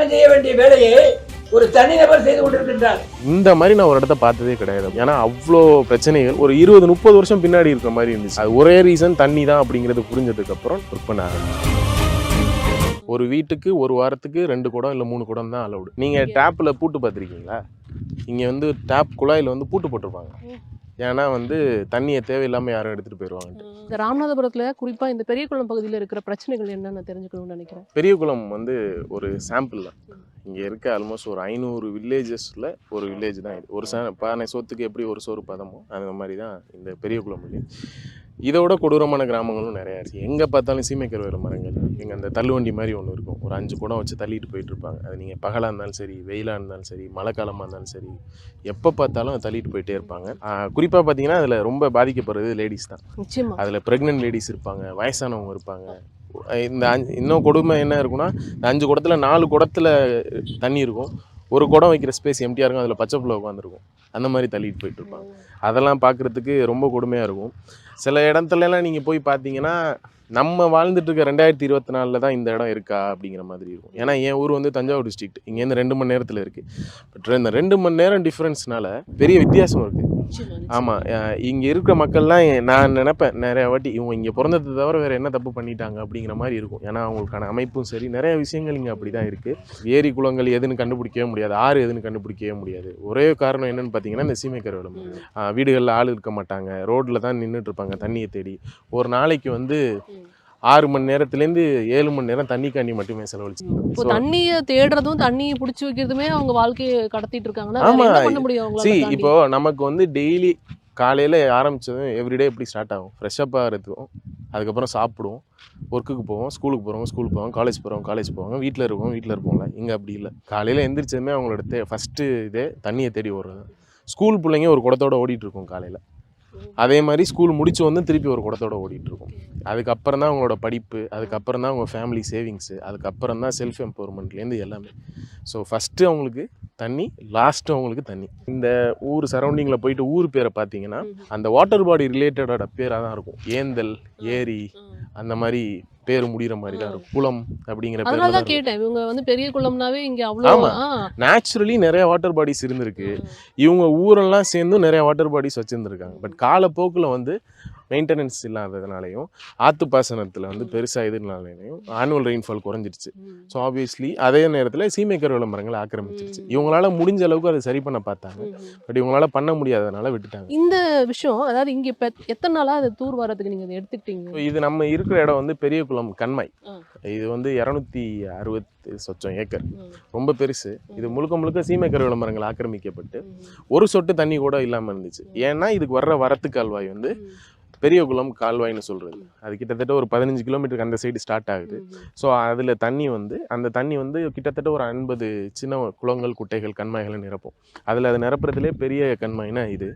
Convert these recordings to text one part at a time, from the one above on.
அரசாங்கம் செய்ய வேண்டிய வேலையை ஒரு தனிநபர் செய்து கொண்டிருக்கின்றார். இந்த மாதிரி நான் ஒரு இடத்த பார்த்ததே கிடையாது. ஏன்னா அவ்வளோ பிரச்சனைகள் ஒரு 20-30 வருஷம் பின்னாடி இருக்கிற மாதிரி இருந்துச்சு. அது ஒரே ரீசன் தண்ணி தான் அப்படிங்கிறது புரிஞ்சதுக்கு அப்புறம் ஒர்க் பண்ண ஆரம்பிச்சேன். ஒரு வீட்டுக்கு ஒரு வாரத்துக்கு 2 குடம் இல்லை 3 குடம் தான் அலவுடு. நீங்கள் டேப்பில் பூட்டு பார்த்துருக்கீங்களா? இங்கே வந்து டேப் குழாயில் வந்து பூட்டு போட்டிருப்பாங்க. ஏன்னா வந்து தண்ணியை தேவையில்லாமல் யாரும் எடுத்துகிட்டு போயிடுவாங்க. இந்த ராமநாதபுரத்தில் குறிப்பாக இந்த பெரியகுளம் பகுதியில் இருக்கிற பிரச்சனைகள் என்னன்னு தெரிஞ்சுக்கணும்னு நினைக்கிறேன். பெரியகுளம் வந்து ஒரு சாம்பிள் தான். இங்கே இருக்க ஆல்மோஸ்ட் ஒரு 500 வில்லேஜஸில் ஒரு வில்லேஜ் தான் இது. ஒரு பானை சோத்துக்கு எப்படி ஒரு சோறு பதமோ அந்த மாதிரி தான் இந்த பெரியகுளம் வில்லேஜ். இதோட கொடூரமான கிராமங்களும் நிறையா இருக்குது. எங்கே பார்த்தாலும் சீமைக்கருவேல மரங்கள். எங்கள் அந்த தள்ளுவண்டி மாதிரி ஒன்று இருக்கும். ஒரு 5 குடம் வச்சு தள்ளிட்டு போயிட்டு இருப்பாங்க. அது நீங்கள் பகலாக இருந்தாலும் சரி, வெயிலாக இருந்தாலும் சரி, மழை காலமாக இருந்தாலும் சரி, எப்போ பார்த்தாலும் அதை தள்ளிட்டு போயிட்டே இருப்பாங்க. குறிப்பாக பார்த்தீங்கன்னா அதில் ரொம்ப பாதிக்கப்படுறது லேடிஸ் தான். நிச்சயமா அதில் ப்ரெக்னென்ட் லேடிஸ் இருப்பாங்க, வயசானவங்க இருப்பாங்க. இந்த இன்னும் கொடுமை என்ன இருக்குன்னா, இந்த 5 குடத்தில் 4 குடத்தில் தண்ணி இருக்கும். ஒரு குடம் வைக்கிற ஸ்பேஸ் எம்டியாக இருக்கும். அதில் பச்சை புள்ள உட்காந்துருக்கும். அந்த மாதிரி தள்ளிட்டு போயிட்டு இருப்பாங்க. அதெல்லாம் பார்க்குறதுக்கு ரொம்ப கொடுமையாக இருக்கும். சில இடத்துலலாம் நீங்கள் போய் பார்த்தீங்கன்னா, நம்ம வாழ்ந்துட்டு இருக்க 2024 தான் இந்த இடம் இருக்கா அப்படிங்கிற மாதிரி இருக்கும். ஏன்னா என் ஊர் வந்து தஞ்சாவூர் டிஸ்ட்ரிக்ட். இங்கேருந்து 2 மணி நேரத்தில் இருக்குது. பட் இந்த 2 மணி நேரம் டிஃப்ரென்ஸ்னால பெரிய வித்தியாசம் இருக்குது. ஆமாம், இங்கே இருக்கிற மக்கள்லாம் நான் நினைப்பேன் நிறைய வாட்டி, இவங்க இங்கே பிறந்ததை தவிர வேறு என்ன தப்பு பண்ணிட்டாங்க அப்படிங்கிற மாதிரி இருக்கும். ஏன்னா அவங்களுக்கான அமைப்பும் சரி, நிறைய விஷயங்கள் இங்கே அப்படி தான் இருக்குது. ஏரி குளங்கள் எதுன்னு கண்டுபிடிக்கவே முடியாது, ஆறு எதுன்னு கண்டுபிடிக்கவே முடியாது. ஒரே காரணம் என்னென்னு பார்த்தீங்கன்னா, இந்த சீமைக்கருவேலம். வீடுகளில் ஆள் இருக்க மாட்டாங்க, ரோட்டில் தான் நின்றுட்டு இருப்பாங்க தண்ணியை தேடி. ஒரு நாளைக்கு வந்து 6 மணி நேரத்துலேருந்து 7 மணி நேரம் தண்ணிக்காண்டி மட்டுமே செலவழிச்சு. இப்போ தண்ணியை தேடுறதும் தண்ணியை பிடிச்சி வைக்கிறதுமே அவங்க வாழ்க்கையை கடத்திட்டு இருக்காங்கன்னா என்ன பண்ண முடியும் அவங்களால? இப்போ நமக்கு வந்து டெய்லி காலையில் ஆரம்பித்ததும் எவ்ரிடே எப்படி ஸ்டார்ட் ஆகும்? ஃப்ரெஷ்ஷப் ஆகிறதுக்கும், அதுக்கப்புறம் சாப்பிடுவோம், ஒர்க்குக்கு போவோம், ஸ்கூலுக்கு போகிறவங்க ஸ்கூலுக்கு போவாங்க, காலேஜ் போவாங்க, வீட்டில் இருப்போம்ல. இங்கே அப்படி இல்லை. காலையில் எந்திரிச்சதுமே அவங்களோட ஃபஸ்ட்டு இதே தண்ணியை தேடி ஓடுறது. ஸ்கூல் பிள்ளைங்க ஒரு குடத்தோடு ஓடிட்டுருக்கோம் காலையில். அதே மாதிரி ஸ்கூல் முடிச்சு வந்து திருப்பி ஒரு குடத்தோட ஓடிட்டுருக்கும். அதுக்கப்புறம் தான் அவங்களோட படிப்பு, அதுக்கப்புறம் தான் அவங்க ஃபேமிலி சேவிங்ஸு, அதுக்கப்புறம் தான் செல்ஃப் எம்பவர்மெண்ட்லேருந்து எல்லாமே. ஸோ ஃபஸ்ட்டு அவங்களுக்கு தண்ணி, லாஸ்ட்டு அவங்களுக்கு தண்ணி. இந்த ஊர் சரௌண்டிங்கில் போயிட்டு ஊர் பேரை பார்த்தீங்கன்னா அந்த வாட்டர் பாடி ரிலேட்டடோட பேராக தான் இருக்கும். ஏந்தல், ஏரி, அந்த மாதிரி பேர் முடிகிற மாதிரி தான் இருக்கும். குளம் அப்படிங்கிற பேர் தான் கேட்டேன். இவங்க வந்து பெரிய குளம்னாவே இங்கே அவ்வளோ நேச்சுரலி நிறைய வாட்டர் பாடிஸ் இருந்திருக்கு. இவங்க ஊரெல்லாம் சேர்ந்து நிறைய வாட்டர் பாடிஸ் வச்சுருந்துருக்காங்க. பட் காலப்போக்கில் வந்து மெயின்டெனன்ஸ் இல்லாததுனாலையும், ஆற்று பாசனத்தில் வந்து பெருசாக இதுனாலையும் ஆனுவல் ரெயின்ஃபால் குறைஞ்சிருச்சு. ஸோ ஆப்வியஸ்லி அதே நேரத்தில் சீமைக்கருவேல மரங்களை ஆக்கிரமிச்சிருச்சு. இவங்களால முடிஞ்ச அளவுக்கு அதை சரி பண்ண பார்த்தாங்க. பட் இவங்களால பண்ண முடியாததுனால விட்டுட்டாங்க. இந்த விஷயம் அதாவது இங்கே இப்போ எத்தனை நாளாக அதை தூர் வரதுக்கு நீங்கள் அதை எடுத்துக்கிட்டீங்க? இது நம்ம இருக்கிற இடம் வந்து பெரியகுளம் கண்மாய். இது வந்து 260 சொச்சம் ஏக்கர், ரொம்ப பெருசு. இது முழுக்க சீமைக்கருவேல மரங்கள் ஆக்கிரமிக்கப்பட்டு ஒரு சொட்டு தண்ணி கூட இல்லாமல் இருந்துச்சு. ஏன்னா இதுக்கு வர்ற வரத்து கால்வாய் வந்து பெரியகுளம் கால்வாய்னு சொல்கிறது. அது கிட்டத்தட்ட ஒரு 15 கிலோமீட்டருக்கு அந்த சைடு ஸ்டார்ட் ஆகுது. ஸோ அதில் அந்த தண்ணி வந்து கிட்டத்தட்ட ஒரு 50 சின்ன குளங்கள், குட்டைகள், கண்மாய்களை நிரப்பும். அதில் அது நிரப்புறதுலே பெரிய கண்மாய்னா இது.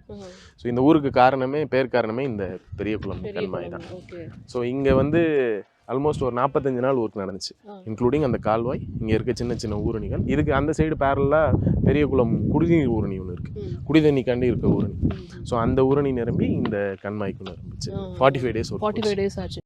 ஸோ இந்த ஊருக்கு பேர் காரணமே இந்த பெரியகுளம் கண்மாய் தான். ஸோ இங்கே வந்து ஆல்மோஸ்ட் ஒரு 45 நாள் ஒர்க் நடந்துச்சு, இன்க்ளூடிங் அந்த கால்வாய், இங்கே இருக்க சின்ன ஊரணிகள். இதுக்கு அந்த சைடு பேரலாக பெரியகுளம் குடிநீர் ஊரணி ஒன்று இருக்குது, குடிதண்ணிக்காண்டி இருக்க ஊரணி. ஸோ அந்த ஊரணி நிரம்பி இந்த கண்மாய்க்கு நிரம்பிச்சு 45 days. 45 days ஆச்சு.